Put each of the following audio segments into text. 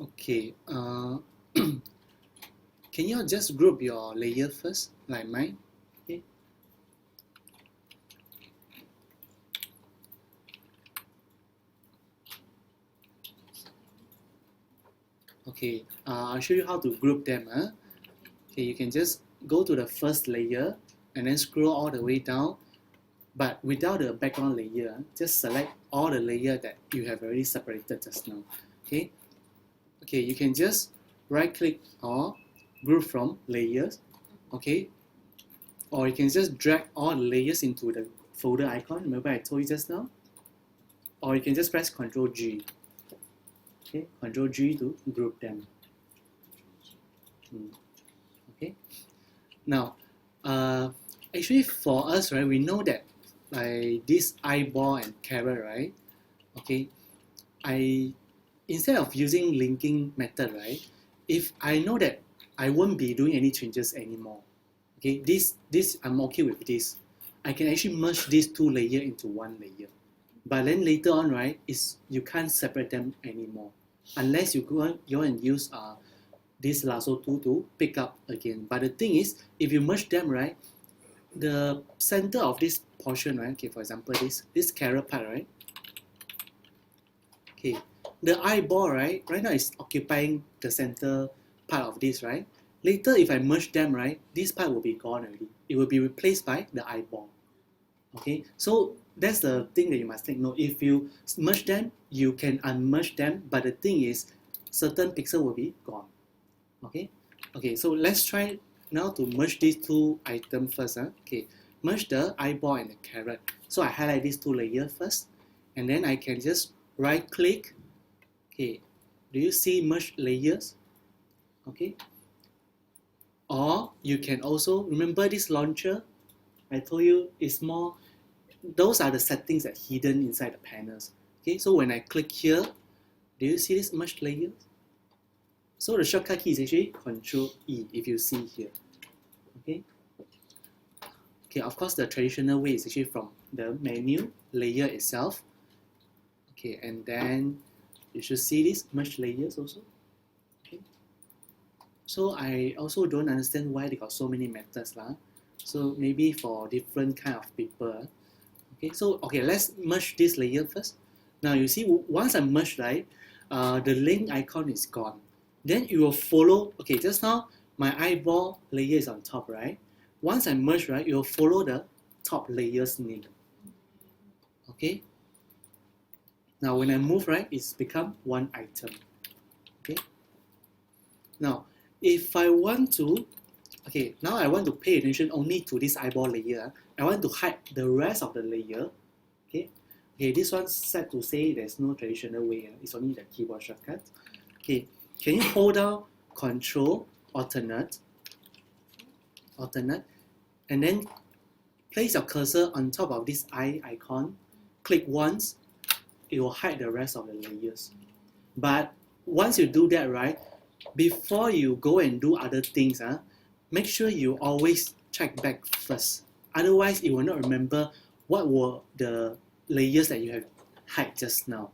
Okay, can you just group your layer first, like mine? Okay, okay. I'll show you how to group them. Okay, you can just go to the first layer and then scroll all the way down, but without the background layer. Just select all the layer that you have already separated just now. Okay, okay. You can just right click or group from layers. Okay, or you can just drag all the layers into the folder icon. Remember I told you just now? Or you can just press Ctrl G. Okay, Ctrl G to group them. Okay. Now, actually for us, right, we know that like this eyeball and carrot, right? Okay, I instead of using linking method, right? If I know that I won't be doing any changes anymore, okay, this I'm okay with this. I can actually merge these two layers into one layer. But then later on, right, is you can't separate them anymore unless you go and use this lasso tool to pick up again. But the thing is, if you merge them, right, the center of this portion, right, okay, for example, this carrot part, right, okay, the eyeball, right now is occupying the center part of this, right. Later, if I merge them, right, this part will be gone already. It will be replaced by the eyeball. Okay, so that's the thing that you must take note. If you merge them, you can unmerge them, but the thing is, certain pixel will be gone. Okay, okay, so let's try now to merge these two items first. Okay, merge the eyeball and the carrot. So I highlight these two layers first, and then I can just right click. Okay, do you see merge layers? Okay, or you can also remember this launcher. I told you it's more, those are the settings that are hidden inside the panels. Okay, so when I click here, do you see this merge layers? So the shortcut key is actually Control E if you see here. Okay. Okay, of course the traditional way is actually from the menu layer itself. Okay, and then you should see this merge layers also. Okay. So I also don't understand why they got so many methods lah. So maybe for different kind of people. Okay, so okay, let's merge this layer first. Now you see, once I merge, right, the link icon is gone. Then it will follow. Okay, just now my eyeball layer is on top, right? Once I merge, right, it will follow the top layer's name. Okay. Now when I move, right, it's become one item. Okay. Now if I want to, okay, now I want to pay attention only to this eyeball layer. I want to hide the rest of the layer. Okay. Okay, this one's set to say there's no traditional way. It's only the keyboard shortcut. Okay, can you hold down Control Alternate, and then place your cursor on top of this eye icon. Click once, it will hide the rest of the layers. But once you do that, right, before you go and do other things, make sure you always check back first. Otherwise, it will not remember what were the layers that you have hide just now.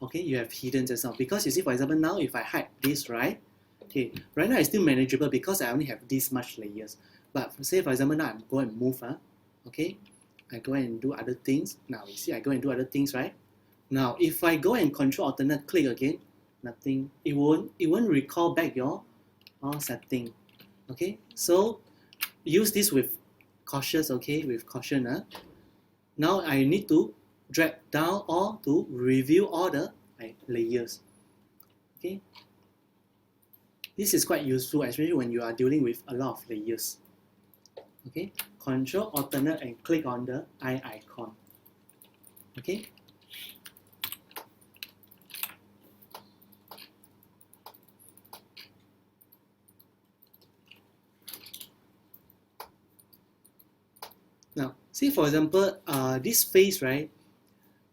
Okay, you have hidden just now. Because you see, for example, now if I hide this, right? Okay, right now it's still manageable because I only have this much layers. But say, for example, now I'm going to move, okay? I go and do other things. Now, you see, I go and do other things, right? Now, if I go and Control Alternate, click again, nothing. It won't recall back your setting. Okay, so use this with cautious, okay, with caution. Now I need to drag down all to review all the layers. Okay, this is quite useful, especially when you are dealing with a lot of layers. Okay, Control Alternate and click on the eye icon. Okay. Now, see for example, this face, right?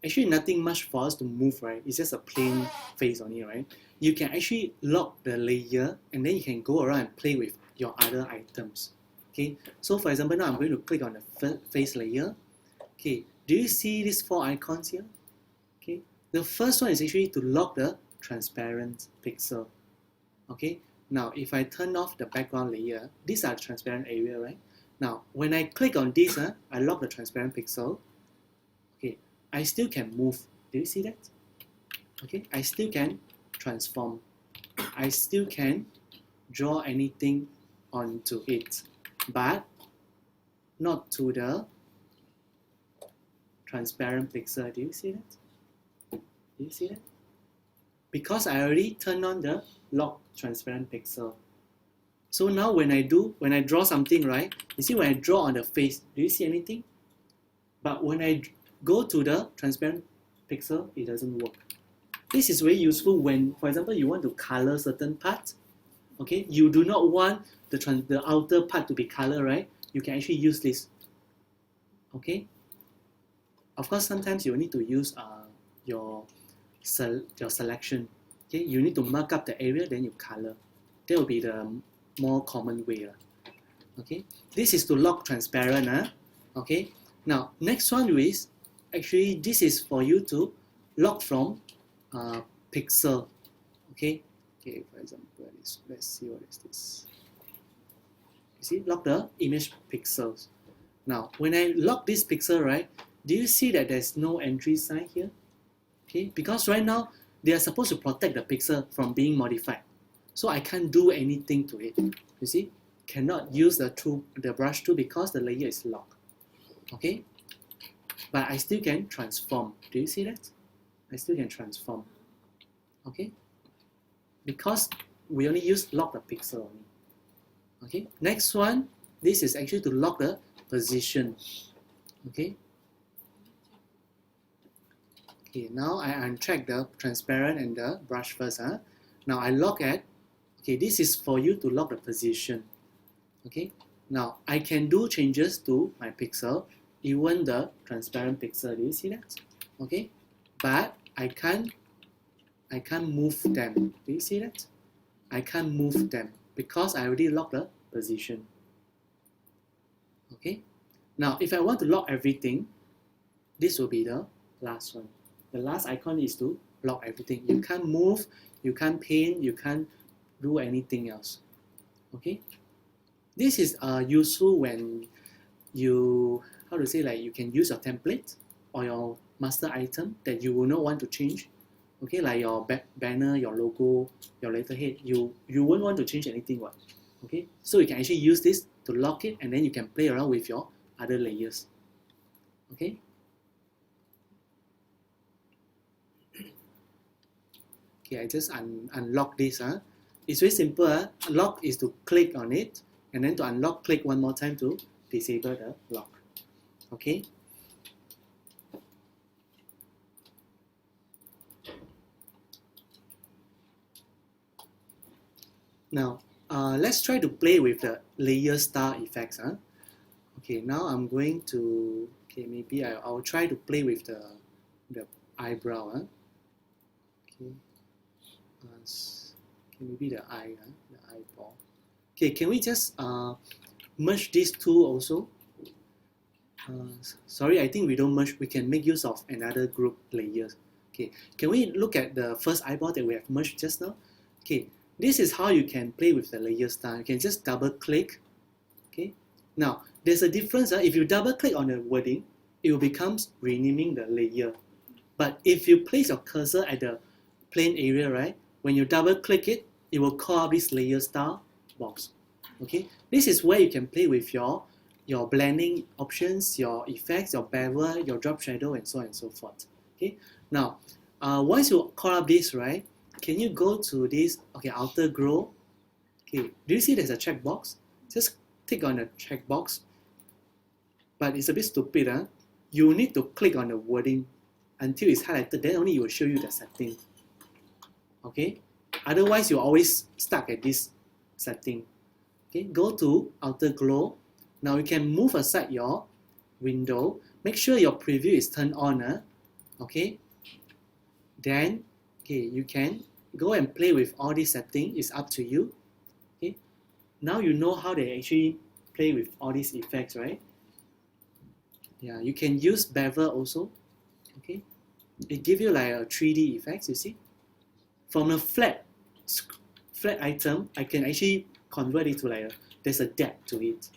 Actually, nothing much for us to move, right? It's just a plain face on it, right? You can actually lock the layer, and then you can go around and play with your other items. Okay. So for example, now I'm going to click on the face layer. Okay. Do you see these four icons here? Okay. The first one is actually to lock the transparent pixel. Okay, now if I turn off the background layer, these are transparent area, right? Now when I click on this, I lock the transparent pixel. Okay, I still can move. Do you see that? Okay, I still can transform. I still can draw anything onto it, but not to the transparent pixel. Do you see that? Do you see that? Because I already turned on the lock transparent pixel. So now when I draw something, right? You see when I draw on the face, do you see anything? But when I go to the transparent pixel, it doesn't work. This is very useful when, for example, you want to color certain parts. Okay, you do not want the outer part to be color, right? You can actually use this. Okay. Of course, sometimes you need to use your selection. Okay, you need to mark up the area, then you color. That will be the more common way. Okay, this is to lock transparent. Okay, now next one is actually this is for you to lock from pixel. Okay, for example, let's see what is this. You see, lock the image pixels. Now, when I lock this pixel, right, do you see that there's no entry sign here? Okay, because right now they are supposed to protect the pixel from being modified. So I can't do anything to it. You see, cannot use the brush tool because the layer is locked. Okay, but I still can transform. Do you see that? I still can transform. Okay, because we only use lock the pixel only. Okay, next one, this is actually to lock the position. Okay. Okay, now I untrack the transparent and the brush first. Now I lock at, okay, this is for you to lock the position. Okay, now I can do changes to my pixel, even the transparent pixel. Do you see that? Okay, but I can't move them. Do you see that? I can't move them because I already locked the position. Okay, now if I want to lock everything, this will be the last one. The last icon is to lock everything. You can't move, you can't paint, you can't do anything else. Okay, this is useful when you, how to say, like you can use your template or your master item that you will not want to change. Okay, like your banner, your logo, your letterhead, you won't want to change anything. What? Okay, so you can actually use this to lock it, and then you can play around with your other layers. Okay. Okay, I just unlock this. It's very simple. Lock is to click on it, and then to unlock, click one more time to disable the lock. Okay. Now, let's try to play with the layer star effects. Okay, now I'm going to, okay, maybe I'll try to play with the eyebrow. Okay. Okay, maybe the eye, the eyeball. Okay, can we just merge these two also? Sorry, I think we don't merge. We can make use of another group layers. Okay, can we look at the first eyeball that we have merged just now? Okay, this is how you can play with the layer star. You can just double click. Okay, now there's a difference. If you double click on the wording, it will become renaming the layer. But if you place your cursor at the plain area, right, when you double click it, it will call up this layer star box. Okay, this is where you can play with your blending options, your effects, your bevel, your drop shadow, and so on and so forth. Okay, now once you call up this, right, can you go to this, okay, outer glow? Okay, do you see there's a checkbox? Just click on the checkbox. But it's a bit stupid. You need to click on the wording until it's highlighted, then only it will show you the setting. Okay, otherwise you're always stuck at this setting. Okay, go to outer glow. Now you can move aside your window. Make sure your preview is turned on. Okay, then okay, you can go and play with all these settings. It's up to you. Okay, now you know how they actually play with all these effects, right? Yeah, you can use bevel also. Okay, it gives you like a 3D effects, you see. From a flat item, I can actually convert it to like there's a depth to it.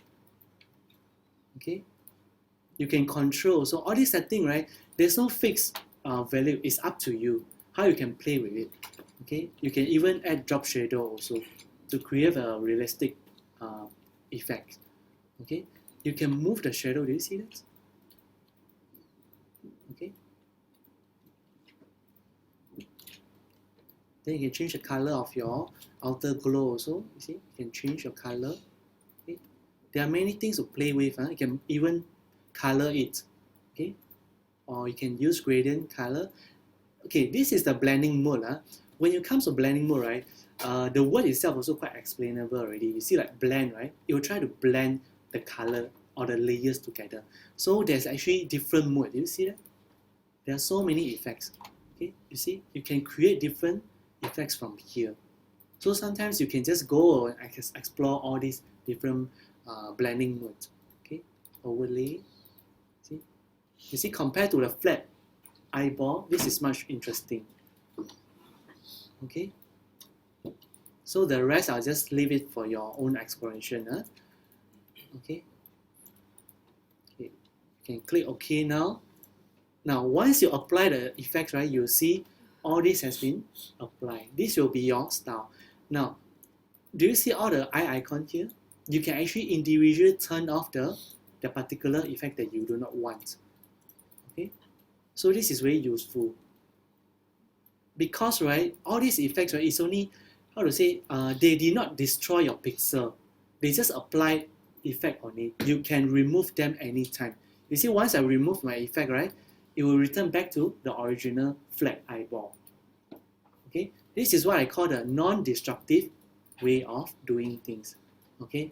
Okay, you can control. So all this setting, right? There's no fixed value. It's up to you how you can play with it. Okay, you can even add drop shadow also to create a realistic effect. Okay, you can move the shadow. Do you see that? Okay. Then you can change the color of your outer glow also. You see, you can change your color. Okay. There are many things to play with. You can even color it. Okay, or you can use gradient color. Okay, this is the blending mode. When it comes to blending mode, right, the word itself also quite explainable already. You see like blend, right? It will try to blend the color or the layers together. So there's actually different mode. Do you see that? There are so many effects. Okay, you see, you can create different effects from here. So sometimes you can just go and explore all these different blending modes. Okay, overlay. See, you see, compared to the flat eyeball, this is much interesting. Okay, so the rest I'll just leave it for your own exploration. Okay, you can click OK now. Now, once you apply the effects, right, you'll see all this has been applied. This will be your style. Now, do you see all the eye icon here? You can actually individually turn off the particular effect that you do not want. Okay, so this is very useful. Because, right, all these effects, right, it's only, how to say, they did not destroy your pixel. They just apply effect on it. You can remove them anytime. You see, once I remove my effect, right, it will return back to the original flat eyeball. Okay, this is what I call the non-destructive way of doing things. Okay.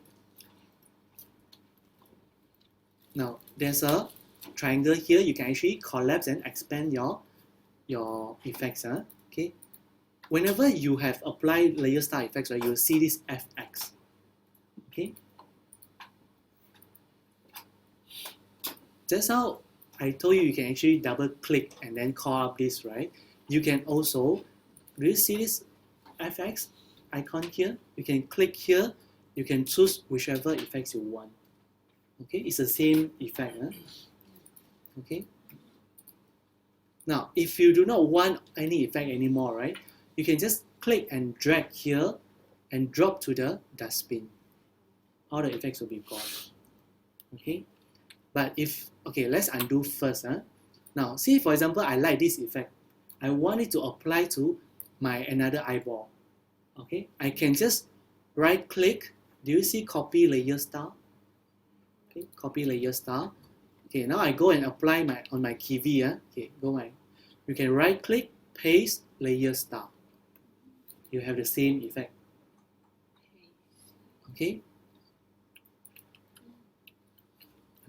Now, there's a triangle here. You can actually collapse and expand your effects. Okay, whenever you have applied layer style effects, right, you'll see this FX. Okay, just how I told you, you can actually double click and then call up this, right? You can also, do you see this FX icon here? You can click here. You can choose whichever effects you want. Okay, it's the same effect. Okay. Now, if you do not want any effect anymore, right, you can just click and drag here and drop to the dustbin. All the effects will be gone. Okay, but if, okay, let's undo first. Now, see, for example, I like this effect. I want it to apply to my another eyeball. Okay, I can just right click. Do you see copy layer style? Okay, copy layer style. Okay, now I go and apply on my Kiwi. Okay, you can right click, paste layer style. You have the same effect. Okay.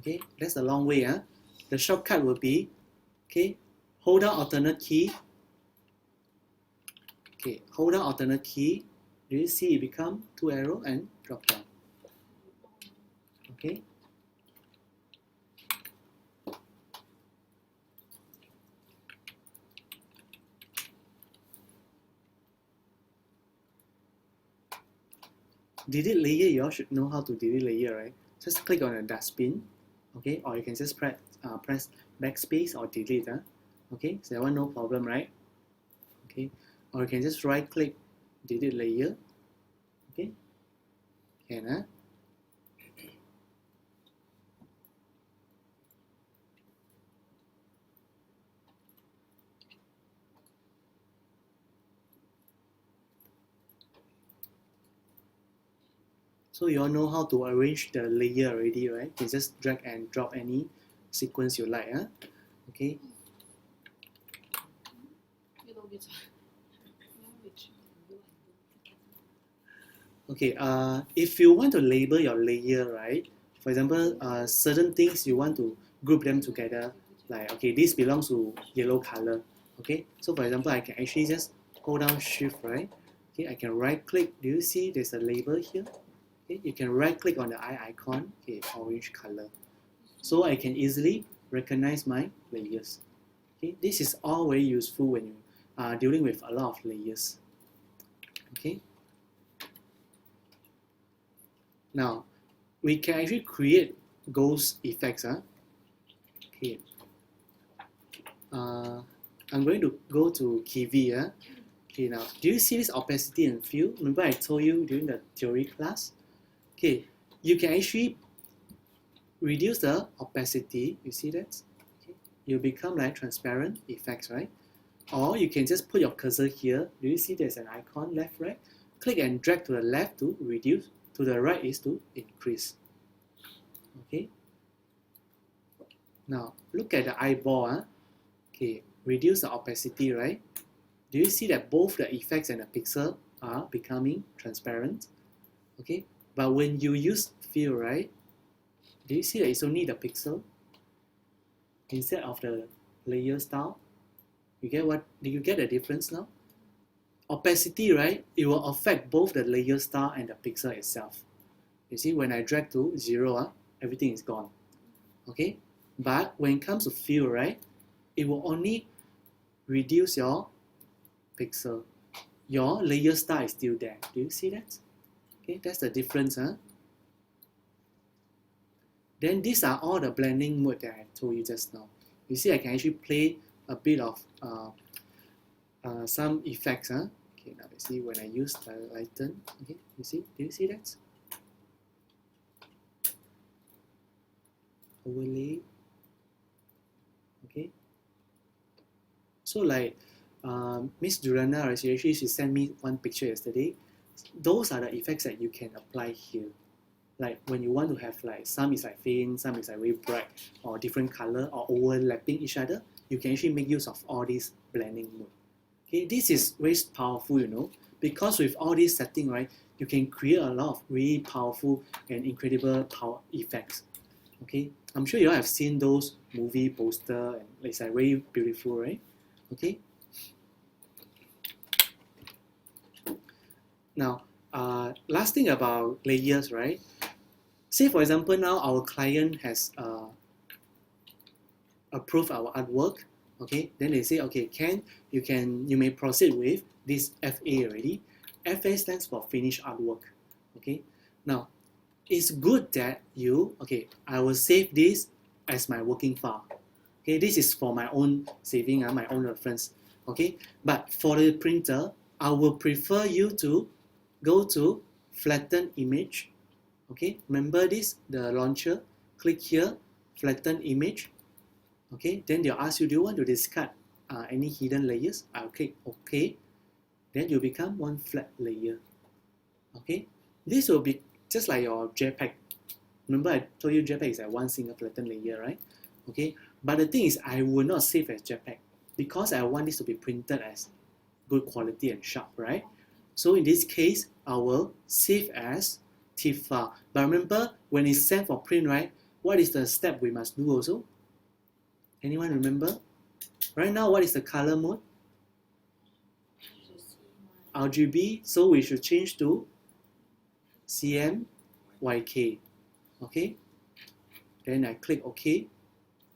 Okay, that's a long way. The shortcut will be, okay, hold down alternate key. Okay, hold down alternate key. Do you see it become 2 arrow and drop down? Okay. Delete layer, you all should know how to delete layer, right? Just click on the dustbin, okay, or you can just press backspace or delete. Okay, so that one no problem, right? Okay, or you can just right click, delete layer. Okay, can. So you all know how to arrange the layer already, right? You can just drag and drop any sequence you like. Okay. Okay, if you want to label your layer, right? For example, certain things you want to group them together, like, okay, this belongs to yellow color. Okay, so for example, I can actually just hold down shift, right? Okay, I can right click. Do you see there's a label here? Okay, you can right click on the eye icon, okay, orange color. So I can easily recognize my layers. Okay, this is all very useful when you dealing with a lot of layers. Okay. Now, we can actually create ghost effects. Okay. I'm going to go to Kivy. Okay, now, do you see this opacity and fill? Remember I told you during the theory class? Okay, you can actually reduce the opacity. You see that? Okay. You become like transparent effects, right? Or you can just put your cursor here. Do you see there's an icon left, right? Click and drag to the left to reduce. To the right is to increase. Okay. Now look at the eyeball. Okay, reduce the opacity, right? Do you see that both the effects and the pixel are becoming transparent? Okay, but when you use fill, right? Do you see that it's only the pixel instead of the layer style? You get what? Do you get the difference now? Opacity, right? It will affect both the layer style and the pixel itself. You see, when I drag to 0, everything is gone. Okay, but when it comes to fill, right? It will only reduce your pixel. Your layer style is still there. Do you see that? Okay, that's the difference. Then these are all the blending mode that I told you just now. You see, I can actually play a bit of some effects. Okay, now let's see when I use the lighten. Okay, you see? Do you see that? Overlay. Okay. So like Miss Durana, right, she sent me one picture yesterday. Those are the effects that you can apply here. Like when you want to have like some is like faint, some is like very bright, or different color, or overlapping each other, you can actually make use of all these blending mode. Okay, this is very powerful, you know, because with all these setting, right, you can create a lot of really powerful and incredible power effects. Okay, I'm sure you all have seen those movie poster and it's like very beautiful, right? Okay. Now, last thing about layers, right? Say for example, now our client has approved our artwork. Okay, then they say, okay, you may proceed with this FA already. FA stands for finished artwork. Okay, now it's good that I will save this as my working file. Okay, this is for my own saving, my own reference. Okay, but for the printer, I will prefer you to go to flatten image. Okay, remember this, the launcher, click here, flatten image. Okay, then they'll ask you, do you want to discard any hidden layers? I'll click OK. Then you become one flat layer. Okay, this will be just like your JPEG. Remember I told you JPEG is like one single flattened layer, right? Okay, but the thing is I will not save as JPEG because I want this to be printed as good quality and sharp, right? So in this case, I will save as TIFF file. But remember, when it's sent for print, right, what is the step we must do also? Anyone remember? Right now, what is the color mode? RGB, so we should change to CMYK. Okay, then I click OK.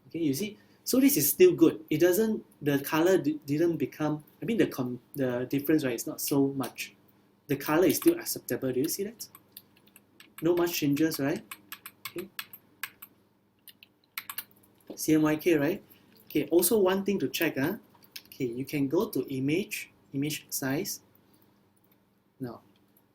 Okay, you see, so this is still good. It doesn't, the color didn't become, I mean the difference, right, it's not so much. The color is still acceptable. Do you see that? No much changes, right? Okay. CMYK, right? Okay, also one thing to check, okay, you can go to image size. Now,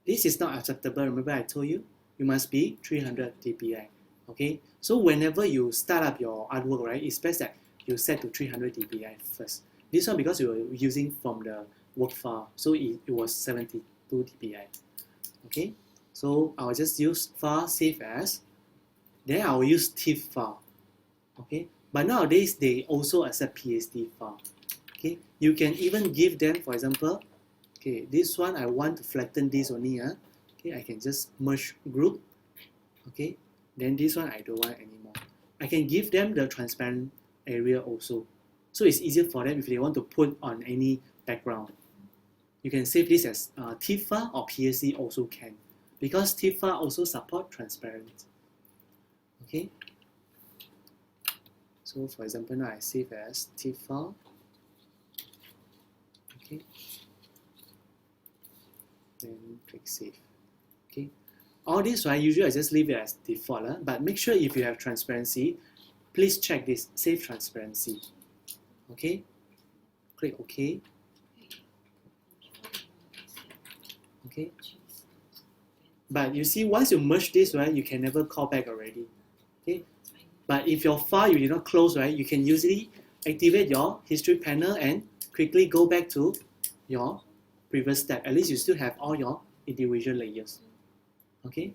this is not acceptable. Remember I told you, you must be 300 dpi. Okay, so whenever you start up your artwork, right, it's best that you set to 300 dpi first. This one because you were using from the work file, so it was 72 dpi. Okay, so I'll just use file save as, then I will use TIFF file. Okay, but nowadays they also accept PSD file. Okay, you can even give them, for example, okay, this one I want to flatten this only. Okay, I can just merge group. Okay, then this one I don't want anymore. I can give them the transparent area also. So it's easier for them if they want to put on any background. You can save this as TIFF file or PSD also can, because TIFF file also support transparent. Okay. So for example, now I save as TIFF file. Okay. Then click save. Okay. All this, right, usually I just leave it as default, but make sure if you have transparency, please check this, save transparency. Okay. Click OK. Okay. But you see, once you merge this, right, you can never call back already. Okay. But if your file you did not close, right, you can usually activate your history panel and quickly go back to your previous step. At least you still have all your individual layers. Okay.